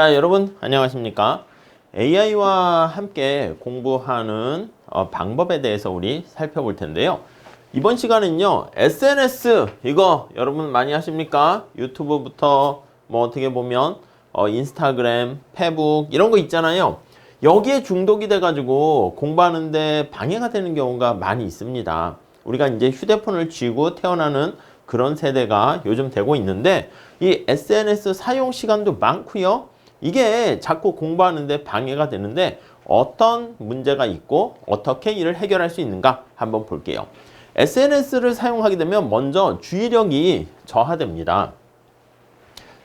자, 여러분 안녕하십니까? AI와 함께 공부하는 방법에 대해서 우리 살펴볼 텐데요. 이번 시간은요, SNS 이거 여러분 많이 하십니까? 유튜브부터 뭐 어떻게 보면 인스타그램, 페북 이런 거 있잖아요. 여기에 중독이 돼가지고 공부하는데 방해가 되는 경우가 많이 있습니다. 우리가 이제 휴대폰을 쥐고 태어나는 그런 세대가 요즘 되고 있는데 이 SNS 사용 시간도 많고요. 이게 자꾸 공부하는데 방해가 되는데 어떤 문제가 있고 어떻게 이를 해결할 수 있는가 한번 볼게요. SNS를 사용하게 되면 먼저 주의력이 저하됩니다.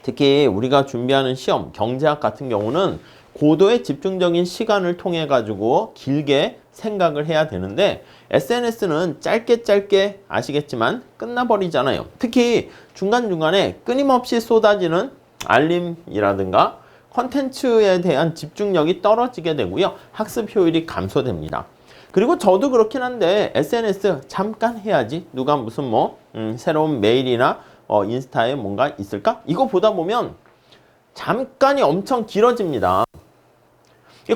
특히 우리가 준비하는 시험, 경제학 같은 경우는 고도의 집중적인 시간을 통해 가지고 길게 생각을 해야 되는데 SNS는 짧게 아시겠지만 끝나버리잖아요. 특히 중간중간에 끊임없이 쏟아지는 알림이라든가 컨텐츠에 대한 집중력이 떨어지게 되고요. 학습 효율이 감소됩니다. 그리고 저도 그렇긴 한데 SNS 잠깐 해야지. 누가 무슨 새로운 메일이나 인스타에 뭔가 있을까? 이거 보다 보면 잠깐이 엄청 길어집니다.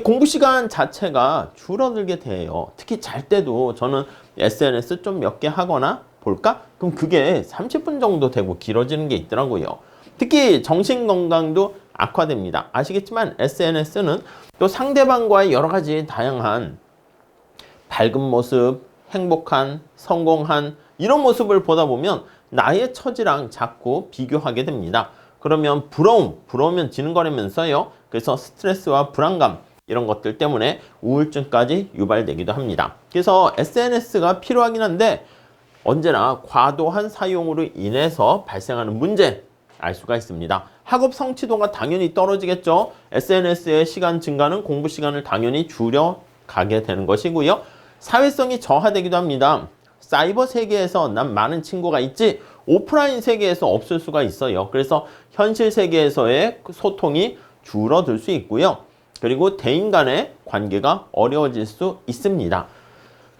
공부 시간 자체가 줄어들게 돼요. 특히 잘 때도 저는 SNS 좀 몇 개 하거나 볼까? 그럼 그게 30분 정도 되고 길어지는 게 있더라고요. 특히 정신건강도 악화됩니다. 아시겠지만 SNS는 또 상대방과의 여러 가지 다양한 밝은 모습, 행복한, 성공한 이런 모습을 보다 보면 나의 처지랑 자꾸 비교하게 됩니다. 그러면 부러우면 지는거리면서요. 그래서 스트레스와 불안감 이런 것들 때문에 우울증까지 유발되기도 합니다. 그래서 SNS가 필요하긴 한데 언제나 과도한 사용으로 인해서 발생하는 문제 알 수가 있습니다. 학업 성취도가 당연히 떨어지겠죠. SNS의 시간 증가는 공부 시간을 당연히 줄여가게 되는 것이고요. 사회성이 저하되기도 합니다. 사이버 세계에서 난 많은 친구가 있지 오프라인 세계에서 없을 수가 있어요. 그래서 현실 세계에서의 소통이 줄어들 수 있고요. 그리고 대인 간의 관계가 어려워질 수 있습니다.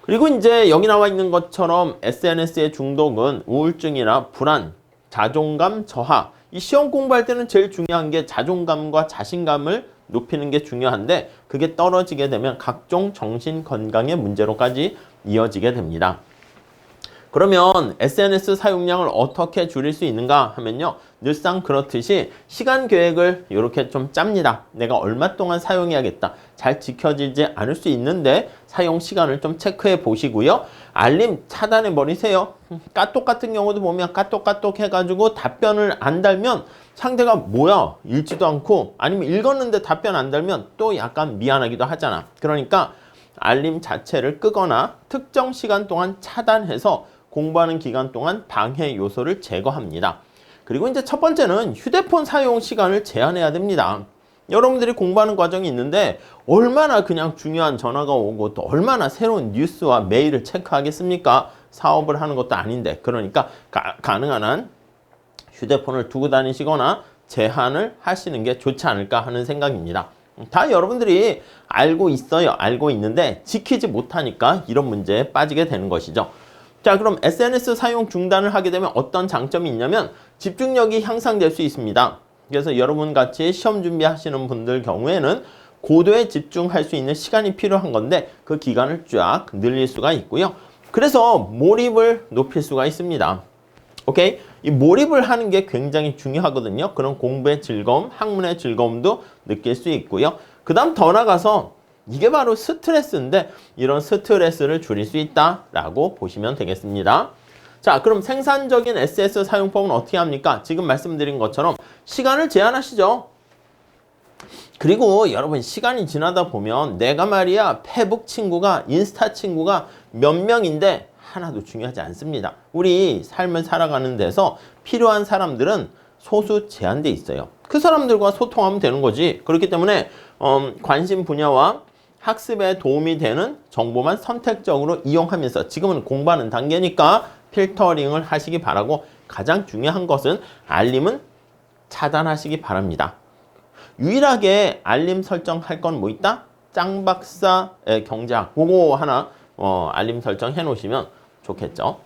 그리고 이제 여기 나와 있는 것처럼 SNS의 중독은 우울증이나 불안, 자존감 저하. 이 시험 공부할 때는 제일 중요한 게 자존감과 자신감을 높이는 게 중요한데 그게 떨어지게 되면 각종 정신 건강의 문제로까지 이어지게 됩니다. 그러면 SNS 사용량을 어떻게 줄일 수 있는가 하면요. 늘상 그렇듯이 시간 계획을 이렇게 좀 짭니다. 내가 얼마 동안 사용해야겠다. 잘 지켜지지 않을 수 있는데 사용 시간을 좀 체크해 보시고요. 알림 차단해 버리세요. 까똑 같은 경우도 보면 까똑 해가지고 답변을 안 달면 상대가 뭐야 읽지도 않고 아니면 읽었는데 답변 안 달면 또 약간 미안하기도 하잖아. 그러니까 알림 자체를 끄거나 특정 시간 동안 차단해서 공부하는 기간 동안 방해 요소를 제거합니다. 그리고 이제 첫 번째는 휴대폰 사용 시간을 제한해야 됩니다. 여러분들이 공부하는 과정이 있는데 얼마나 그냥 중요한 전화가 오고 또 얼마나 새로운 뉴스와 메일을 체크하겠습니까? 사업을 하는 것도 아닌데. 그러니까 가능한 한 휴대폰을 두고 다니시거나 제한을 하시는 게 좋지 않을까 하는 생각입니다. 다 여러분들이 알고 있어요. 알고 있는데 지키지 못하니까 이런 문제에 빠지게 되는 것이죠. 자, 그럼 SNS 사용 중단을 하게 되면 어떤 장점이 있냐면 집중력이 향상될 수 있습니다. 그래서 여러분 같이 시험 준비하시는 분들 경우에는 고도에 집중할 수 있는 시간이 필요한 건데 그 기간을 쫙 늘릴 수가 있고요. 그래서 몰입을 높일 수가 있습니다. 오케이? 이 몰입을 하는 게 굉장히 중요하거든요. 그런 공부의 즐거움, 학문의 즐거움도 느낄 수 있고요. 그 다음 더 나가서 이게 바로 스트레스인데 이런 스트레스를 줄일 수 있다라고 보시면 되겠습니다. 자, 그럼 생산적인 SS 사용법은 어떻게 합니까? 지금 말씀드린 것처럼 시간을 제한하시죠. 그리고 여러분 시간이 지나다 보면 내가 말이야 페북 친구가 인스타 친구가 몇 명인데 하나도 중요하지 않습니다. 우리 삶을 살아가는 데서 필요한 사람들은 소수 제한돼 있어요. 그 사람들과 소통하면 되는 거지. 그렇기 때문에 관심 분야와 학습에 도움이 되는 정보만 선택적으로 이용하면서 지금은 공부하는 단계니까 필터링을 하시기 바라고 가장 중요한 것은 알림은 차단하시기 바랍니다. 유일하게 알림 설정할 건 뭐 있다? 짱박사의 경제학 그거 하나 알림 설정 해 놓으시면 좋겠죠.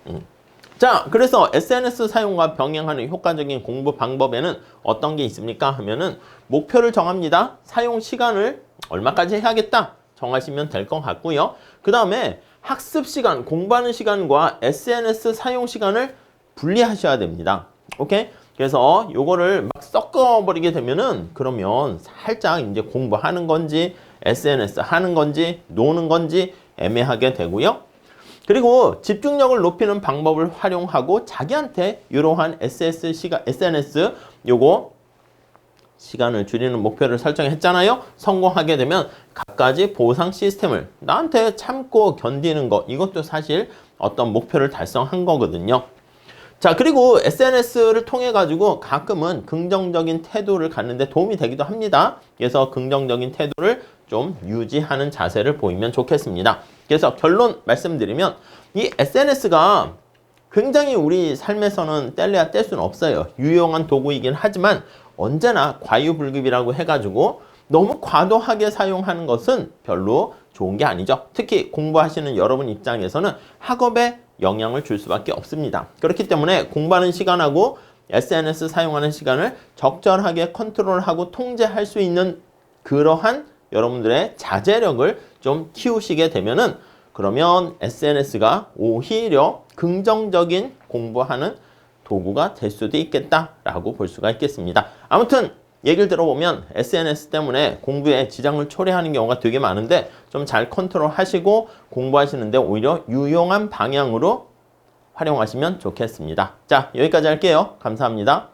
자, 그래서 SNS 사용과 병행하는 효과적인 공부 방법에는 어떤 게 있습니까? 하면은 목표를 정합니다. 사용 시간을 얼마까지 해야겠다 정하시면 될 것 같고요. 그 다음에 학습 시간, 공부하는 시간과 SNS 사용 시간을 분리하셔야 됩니다. 오케이? 그래서 요거를 막 섞어버리게 되면은 그러면 살짝 이제 공부하는 건지 SNS 하는 건지 노는 건지 애매하게 되고요. 그리고 집중력을 높이는 방법을 활용하고 자기한테 이러한 SNS 요거 시간을 줄이는 목표를 설정했잖아요. 성공하게 되면 갖가지 보상 시스템을 나한테 참고 견디는 거 이것도 사실 어떤 목표를 달성한 거거든요. 자, 그리고 SNS를 통해 가지고 가끔은 긍정적인 태도를 갖는데 도움이 되기도 합니다. 그래서 긍정적인 태도를 좀 유지하는 자세를 보이면 좋겠습니다. 그래서 결론 말씀드리면 이 SNS가 굉장히 우리 삶에서는 뗄래야 뗄 수는 없어요. 유용한 도구이긴 하지만 언제나 과유불급이라고 해가지고 너무 과도하게 사용하는 것은 별로 좋은 게 아니죠. 특히 공부하시는 여러분 입장에서는 학업에 영향을 줄 수밖에 없습니다. 그렇기 때문에 공부하는 시간하고 SNS 사용하는 시간을 적절하게 컨트롤하고 통제할 수 있는 그러한 여러분들의 자제력을 좀 키우시게 되면은 그러면 SNS가 오히려 긍정적인 공부하는 도구가 될 수도 있겠다라고 볼 수가 있겠습니다. 아무튼 얘기를 들어보면 SNS 때문에 공부에 지장을 초래하는 경우가 되게 많은데 좀 잘 컨트롤 하시고 공부하시는데 오히려 유용한 방향으로 활용하시면 좋겠습니다. 자, 여기까지 할게요. 감사합니다.